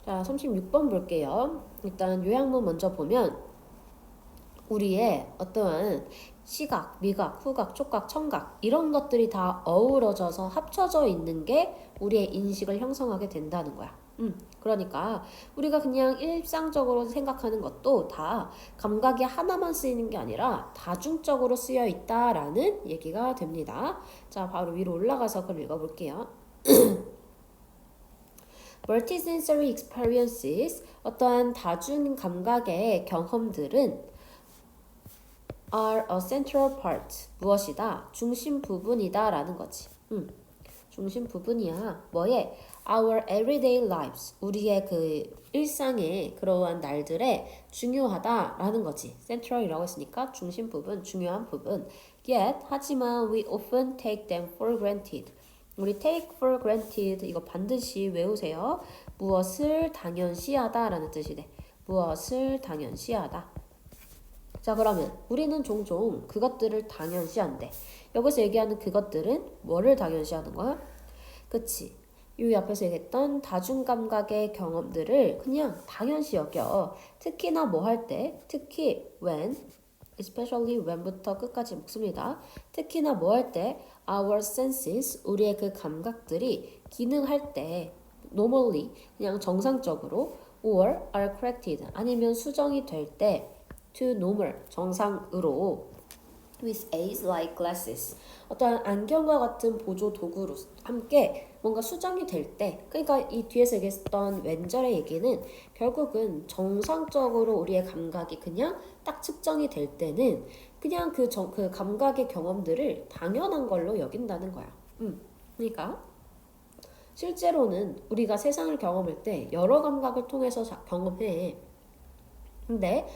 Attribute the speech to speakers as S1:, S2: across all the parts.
S1: 자, 36번 볼게요. 일단 요약문 먼저 보면 우리의 어떠한 시각, 미각, 후각, 촉각, 청각 이런 것들이 다 어우러져서 합쳐져 있는 게 우리의 인식을 형성하게 된다는 거야. 그러니까 우리가 그냥 일상적으로 생각하는 것도 다 감각이 하나만 쓰이는 게 아니라 다중적으로 쓰여 있다라는 얘기가 됩니다. 자, 바로 위로 올라가서 그걸 읽어볼게요. Multisensory experiences, 어떠한 다중 감각의 경험들은 are a central part, 무엇이다? 중심 부분이다 라는 거지. 중심 부분이야. 뭐에? Our everyday lives, 우리의 그 일상의 그러한 날들에 중요하다라는 거지. central이라고 했으니까 중심 부분, 중요한 부분. Yet, 하지만 we often take them for granted. 우리 take for granted 이거 반드시 외우세요. 무엇을 당연시하다 라는 뜻이 돼. 무엇을 당연시하다. 자, 그러면 우리는 종종 그것들을 당연시한대. 여기서 얘기하는 그것들은 뭐를 당연시하는 거야? 그치. 이 앞에서 얘기했던 다중감각의 경험들을 그냥 당연시 여겨. 특히나 뭐 할 때? 특히 when, especially when부터 끝까지 묶습니다. 특히나 뭐 할 때? Our senses, 우리의 그 감각들이 기능할 때 normally, 그냥 정상적으로 or are corrected, 아니면 수정이 될 때 to normal, 정상으로 with aids like glasses, 어떠한 안경과 같은 보조 도구로 함께 뭔가 수정이 될 때, 그러니까 이 뒤에서 얘기했던 왼절의 얘기는 결국은 정상적으로 우리의 감각이 그냥 딱 측정이 될 때는 그냥 그 감각의 경험들을 당연한 걸로 여긴다는 거야. 그러니까 실제로는 우리가 세상을 경험할 때 여러 감각을 통해서 경험해. 근데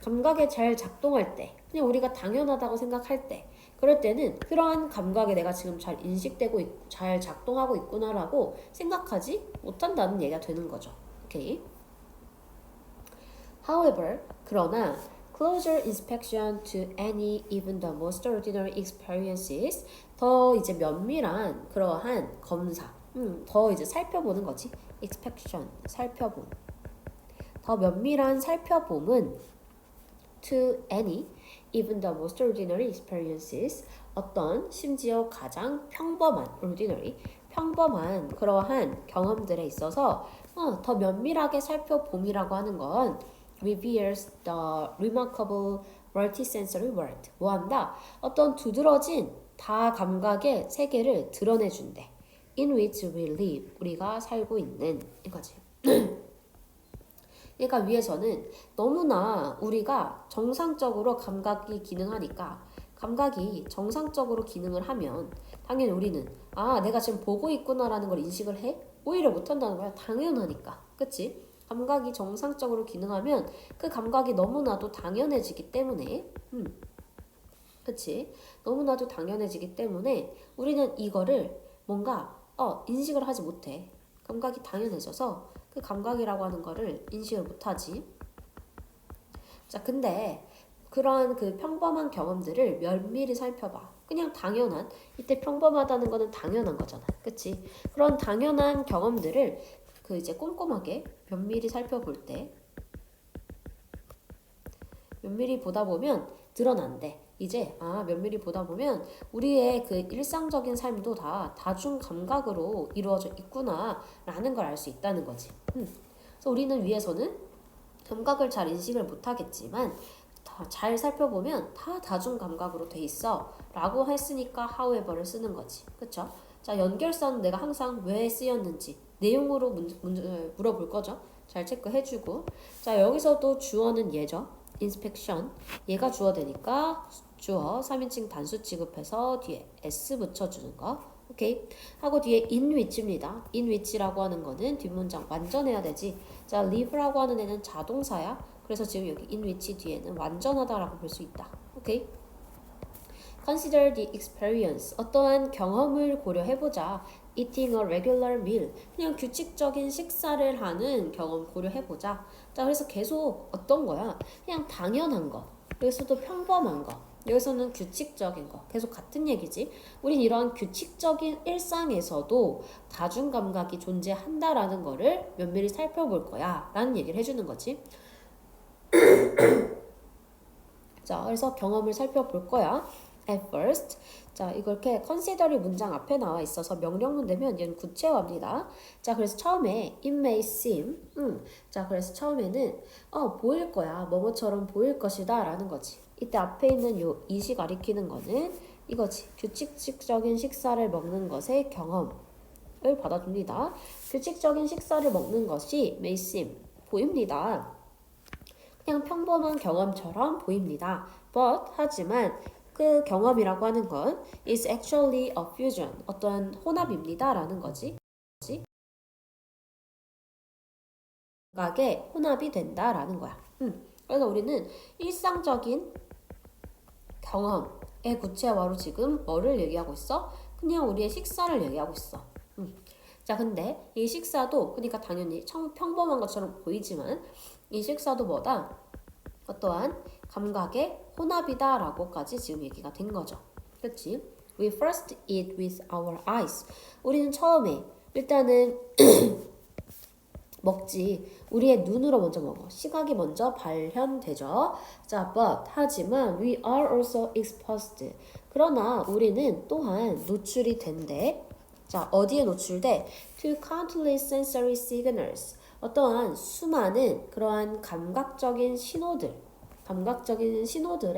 S1: 감각에 잘 작동할 때, 그냥 우리가 당연하다고 생각할 때, 그럴 때는 그러한 감각에 내가 지금 잘 인식되고 잘 작동하고 있구나라고 생각하지 못한다는 얘기가 되는 거죠. 오케이. However, 그러나 closer inspection to any, even the most ordinary experiences, 더 이제 면밀한 그러한 검사, 더 이제 살펴보는 거지. inspection, 살펴봄. 더 면밀한 살펴봄은 to any, even the most ordinary experiences, 어떤 심지어 가장 평범한, ordinary, 평범한 그러한 경험들에 있어서 더 면밀하게 살펴봄이라고 하는 건 reveals the remarkable multisensory world. 뭐한다? 어떤 두드러진 다감각의 세계를 드러내준대. In which we live, 우리가 살고 있는 이거지. 그러니까 위에서는 너무나 우리가 정상적으로 감각이 기능하니까, 감각이 정상적으로 기능을 하면 당연히 우리는 내가 지금 보고 있구나라는 걸 인식을 해? 오히려 못한다는 거야. 당연하니까. 그치? 감각이 정상적으로 기능하면 그 감각이 너무나도 당연해지기 때문에 그치? 너무나도 당연해지기 때문에 우리는 이거를 뭔가 인식을 하지 못해. 감각이 당연해져서 그 감각이라고 하는 거를 인식을 못하지. 자, 근데 그러한 그 평범한 경험들을 면밀히 살펴봐. 그냥 당연한, 이때 평범하다는 거는 당연한 거잖아. 그치? 그런 당연한 경험들을 그 이제 꼼꼼하게 면밀히 살펴볼 때, 면밀히 보다 보면 드러난대. 이제 면밀히 보다 보면 우리의 그 일상적인 삶도 다 다중 감각으로 이루어져 있구나라는 걸 알 수 있다는 거지. 그래서 우리는 위에서는 감각을 잘 인식을 못하겠지만 다 잘 살펴보면 다 다중 감각으로 돼 있어 라고 했으니까 however를 쓰는 거지. 그쵸? 자, 연결선 내가 항상 왜 쓰였는지 내용으로 물어볼 거죠. 잘 체크해주고. 자, 여기서도 주어는 얘죠. inspection, 얘가 주어 되니까 주어 3인칭 단수 취급해서 뒤에 s 붙여주는 거. 오케이. 하고 뒤에 in which입니다. in which라고 하는 거는 뒷문장 완전해야 되지. 자, live라고 하는 애는 자동사야. 그래서 지금 여기 in which 뒤에는 완전하다라고 볼 수 있다. 오케이. Consider the experience. 어떠한 경험을 고려해보자. Eating a regular meal. 그냥 규칙적인 식사를 하는 경험 고려해보자. 자, 그래서 계속 어떤 거야? 그냥 당연한 거. 여기서도 평범한 거. 여기서는 규칙적인 거. 계속 같은 얘기지. 우린 이런 규칙적인 일상에서도 다중감각이 존재한다라는 거를 면밀히 살펴볼 거야. 라는 얘기를 해주는 거지. 자, 그래서 경험을 살펴볼 거야. At first. 자, 이렇게 consider이 문장 앞에 나와 있어서 명령문 되면 얘는 구체화입니다. 자, 그래서 처음에 it may seem. 자, 그래서 처음에는 보일 거야. 뭐뭐처럼 보일 것이다 라는 거지. 이때 앞에 있는 요 it이 가리키는 거는 이거지. 규칙적인 식사를 먹는 것의 경험을 받아줍니다. 규칙적인 식사를 먹는 것이 may seem. 보입니다. 그냥 평범한 경험처럼 보입니다. But 하지만 그 경험이라고 하는 건 is actually a fusion. 어떤 혼합입니다. 라는 거지. 감각의 혼합이 된다라는 거야. 그래서 우리는 일상적인 경험의 구체화로 지금 뭐를 얘기하고 있어? 그냥 우리의 식사를 얘기하고 있어. 자, 근데 이 식사도 그러니까 당연히 평범한 것처럼 보이지만 이 식사도 뭐다? 어떠한 감각의 혼합이다 라고까지 지금 얘기가 된 거죠. 그렇지? We first eat with our eyes. 우리는 처음에 일단은 먹지. 우리의 눈으로 먼저 먹어. 시각이 먼저 발현되죠. 자, but 하지만 we are also exposed. 그러나 우리는 또한 노출이 된대. 자, 어디에 노출돼? To countless sensory signals. 어떠한 수많은 그러한 감각적인 신호들에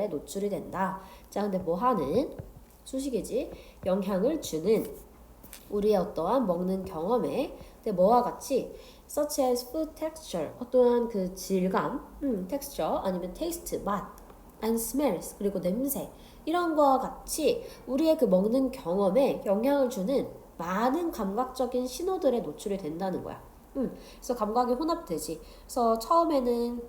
S1: 노출이 된다. 자, 근데 뭐 하는? 수식이지. 영향을 주는 우리의 어떠한 먹는 경험에 근데 뭐와 같이 such as food texture 어떠한 그 질감, texture 아니면 taste 맛, and smells 그리고 냄새 이런 거와 같이 우리의 그 먹는 경험에 영향을 주는 많은 감각적인 신호들에 노출이 된다는 거야. 그래서 감각이 혼합되지. 그래서 처음에는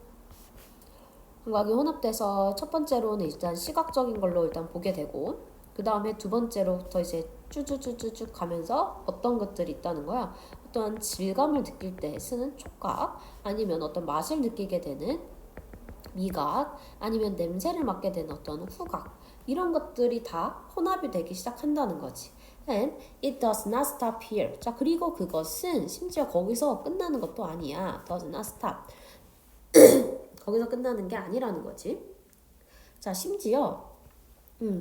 S1: 감각이 혼합돼서 첫 번째로는 일단 시각적인 걸로 일단 보게 되고 그 다음에 두 번째로부터 이제 쭈쭈쭈쭈쭉 가면서 어떤 것들이 있다는 거야. 어떠한 질감을 느낄 때 쓰는 촉각 아니면 어떤 맛을 느끼게 되는 미각 아니면 냄새를 맡게 되는 어떤 후각 이런 것들이 다 혼합이 되기 시작한다는 거지. And it does not stop here. 자, 그리고 그것은 심지어 거기서 끝나는 것도 아니야. does not stop. 거기서 끝나는 게 아니라는 거지. 자, 심지어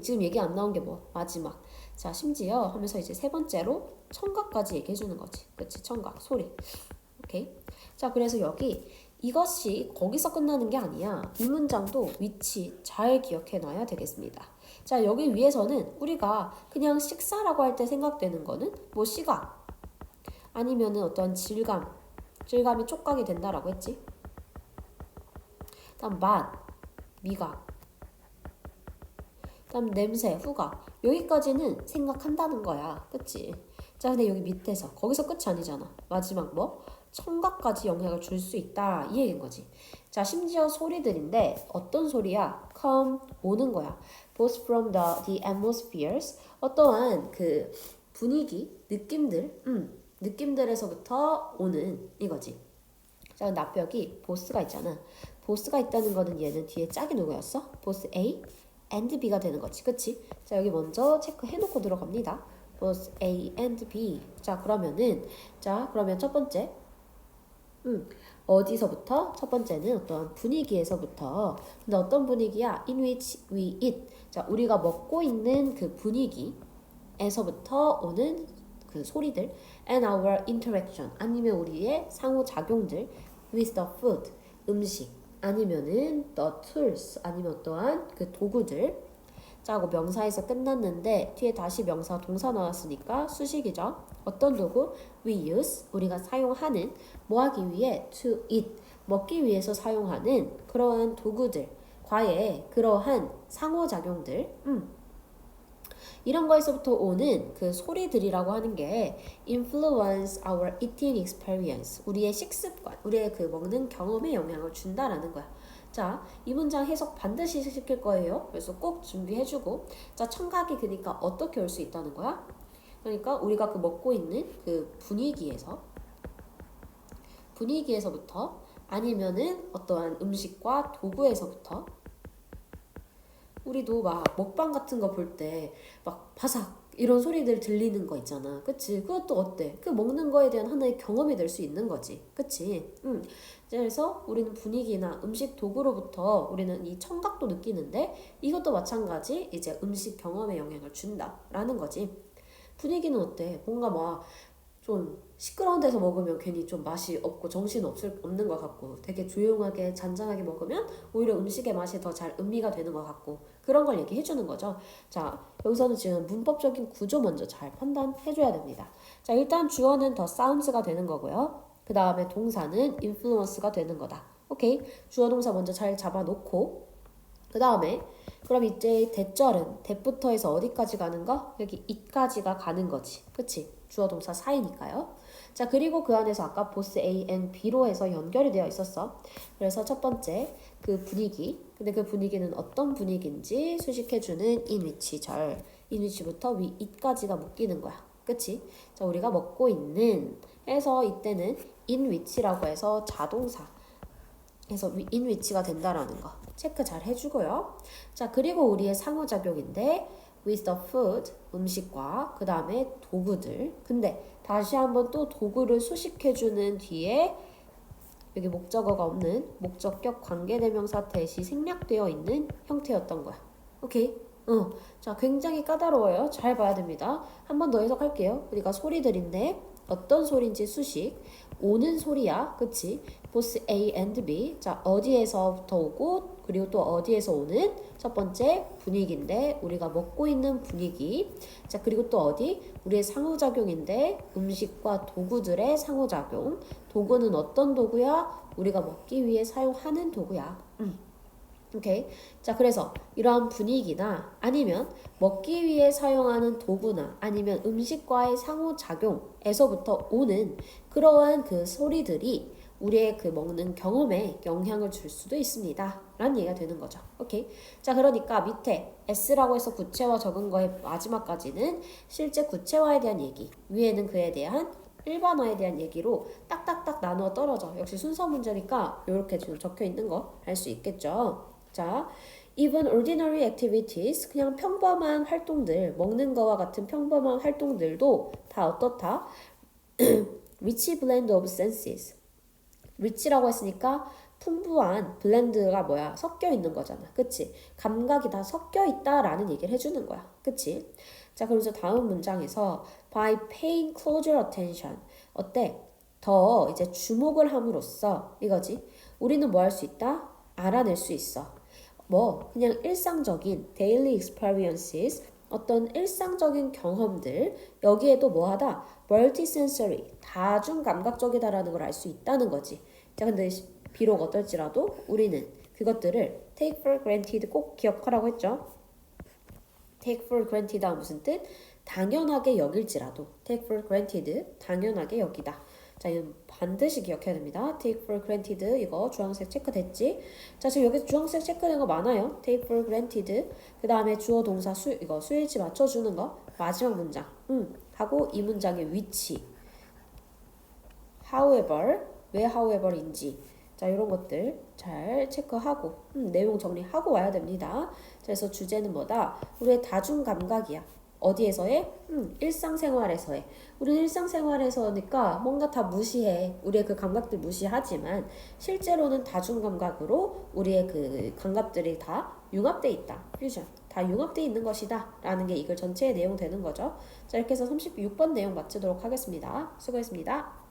S1: 지금 얘기 안 나온 게 뭐? 마지막. 자, 심지어 하면서 이제 세 번째로 청각까지 얘기해 주는 거지. 그치? 청각, 소리. 오케이? 자, 그래서 여기 이것이 거기서 끝나는 게 아니야. 이 문장도 위치 잘 기억해 놔야 되겠습니다. 자, 여기 위에서는 우리가 그냥 식사라고 할 때 생각되는 거는 뭐 시각 아니면은 어떤 질감이 촉각이 된다라고 했지. 다음 맛, 미각, 다음 냄새, 후각 여기까지는 생각한다는 거야. 그치? 자, 근데 여기 밑에서 거기서 끝이 아니잖아. 마지막 뭐? 청각까지 영향을 줄 수 있다 이 얘기인 거지. 자, 심지어 소리들인데 어떤 소리야? come 오는 거야. both from the atmospheres 어떠한 그 분위기, 느낌들에서부터 오는 이거지. 자, 앞벽이 보스가 있잖아. 보스가 있다는 거는 얘는 뒤에 짝이 누구였어? 보스 A and B가 되는 거지. 그치? 자, 여기 먼저 체크해놓고 들어갑니다. 보스 A and B. 자, 그러면 첫 번째 어디서부터? 첫 번째는 어떤 분위기에서부터. 근데 어떤 분위기야? In which we eat. 자, 우리가 먹고 있는 그 분위기에서부터 오는 그 소리들 and our interaction 아니면 우리의 상호작용들 with the food 음식 아니면은 the tools 아니면 어떠한 그 도구들. 자, 하고 명사에서 끝났는데 뒤에 다시 명사 동사 나왔으니까 수식이죠. 어떤 도구? We use 우리가 사용하는 뭐 하기 위해? To eat 먹기 위해서 사용하는 그러한 도구들 과의 그러한 상호작용들 이런 거에서부터 오는 그 소리들이라고 하는 게 influence our eating experience 우리의 식습관 우리의 그 먹는 경험에 영향을 준다라는 거야. 자, 이 문장 해석 반드시 시킬 거예요. 그래서 꼭 준비해주고. 자, 청각이 그러니까 어떻게 올 수 있다는 거야? 그러니까 우리가 그 먹고 있는 그 분위기에서부터 아니면은 어떠한 음식과 도구에서부터 우리도 막 먹방 같은 거 볼 때 막 바삭 이런 소리들 들리는 거 있잖아. 그치? 그것도 어때? 그 먹는 거에 대한 하나의 경험이 될 수 있는 거지. 그치? 그래서 우리는 분위기나 음식 도구로부터 우리는 이 청각도 느끼는데 이것도 마찬가지 이제 음식 경험에 영향을 준다라는 거지. 분위기는 어때? 뭔가 막 좀 시끄러운 데서 먹으면 괜히 좀 맛이 없고 정신 없는 것 같고 되게 조용하게 잔잔하게 먹으면 오히려 음식의 맛이 더 잘 음미가 되는 것 같고 그런 걸 얘기해 주는 거죠. 자, 여기서는 지금 문법적인 구조 먼저 잘 판단해 줘야 됩니다. 자, 일단 주어는 더 sounds가 되는 거고요. 그 다음에 동사는 influence가 되는 거다. 오케이? 주어 동사 먼저 잘 잡아놓고 그 다음에 그럼 이제 대절은 대부터 해서 어디까지 가는 거? 여기 it까지가 가는 거지. 그치? 주어 동사 사이니까요. 자, 그리고 그 안에서 아까 보스 A and B로 해서 연결이 되어 있었어. 그래서 첫 번째 그 분위기. 근데 그 분위기는 어떤 분위기인지 수식해주는 in which 절. in which부터 위 it까지가 묶이는 거야. 그치? 자, 우리가 먹고 있는 해서 이때는 in which라고 해서 자동사. 그래서 in which가 된다라는 거 체크 잘 해주고요. 자, 그리고 우리의 상호작용인데 with the food, 음식과 그 다음에 도구들. 근데 다시 한번 또 도구를 수식해주는 뒤에 여기 목적어가 없는 목적격 관계대명사 대시 생략되어 있는 형태였던 거야. 오케이? 자, 굉장히 까다로워요. 잘 봐야 됩니다. 한 번 더 해석할게요. 그러니까 소리들인데 어떤 소리인지 수식. 오는 소리야. 그치? 보스 A and B. 자, 어디에서부터 오고 그리고 또 어디에서 오는 첫 번째 분위기인데 우리가 먹고 있는 분위기. 자, 그리고 또 어디? 우리의 상호작용인데 음식과 도구들의 상호작용. 도구는 어떤 도구야? 우리가 먹기 위해 사용하는 도구야. 오케이. 자, 그래서 이러한 분위기나 아니면 먹기 위해 사용하는 도구나 아니면 음식과의 상호작용에서부터 오는 그러한 그 소리들이 우리의 그 먹는 경험에 영향을 줄 수도 있습니다. 라는 얘기가 되는 거죠. 오케이. 자, 그러니까 밑에 S라고 해서 구체화 적은 거의 마지막까지는 실제 구체화에 대한 얘기, 위에는 그에 대한 일반화에 대한 얘기로 딱딱딱 나누어 떨어져. 역시 순서 문제니까 이렇게 지금 적혀 있는 거 알 수 있겠죠. 자, even ordinary activities, 그냥 평범한 활동들, 먹는 거와 같은 평범한 활동들도 다 어떻다? rich blend of senses. rich라고 했으니까 풍부한 블렌드가 뭐야? 섞여 있는 거잖아. 그치? 감각이 다 섞여 있다라는 얘기를 해주는 거야. 그치? 자, 그래서 다음 문장에서 by paying closer attention. 어때? 더 이제 주목을 함으로써 이거지. 우리는 뭐 할 수 있다? 알아낼 수 있어. 뭐 그냥 일상적인 daily experiences 어떤 일상적인 경험들 여기에도 뭐하다 multisensory 다중 감각적이다라는 걸 알 수 있다는 거지. 자, 근데 비록 어떨지라도 우리는 그것들을 take for granted 꼭 기억하라고 했죠. take for granted가 무슨 뜻? 당연하게 여길지라도 take for granted 당연하게 여기다. 자, 이건 반드시 기억해야 됩니다. take for granted 이거 주황색 체크됐지? 자, 지금 여기서 주황색 체크된 거 많아요. take for granted 그 다음에 주어 동사 이거 수일치 맞춰주는 거 마지막 문장 하고 이 문장의 위치 however 왜 however인지 자, 이런 것들 잘 체크하고 내용 정리하고 와야 됩니다. 그래서 주제는 뭐다? 우리의 다중 감각이야. 어디에서의? 일상생활에서의. 우리는 일상생활에서니까 뭔가 다 무시해. 우리의 그 감각들 무시하지만 실제로는 다중 감각으로 우리의 그 감각들이 다 융합돼 있다. 퓨전. 다 융합돼 있는 것이다. 라는 게 이 글 전체의 내용 되는 거죠. 자, 이렇게 해서 36번 내용 마치도록 하겠습니다. 수고했습니다.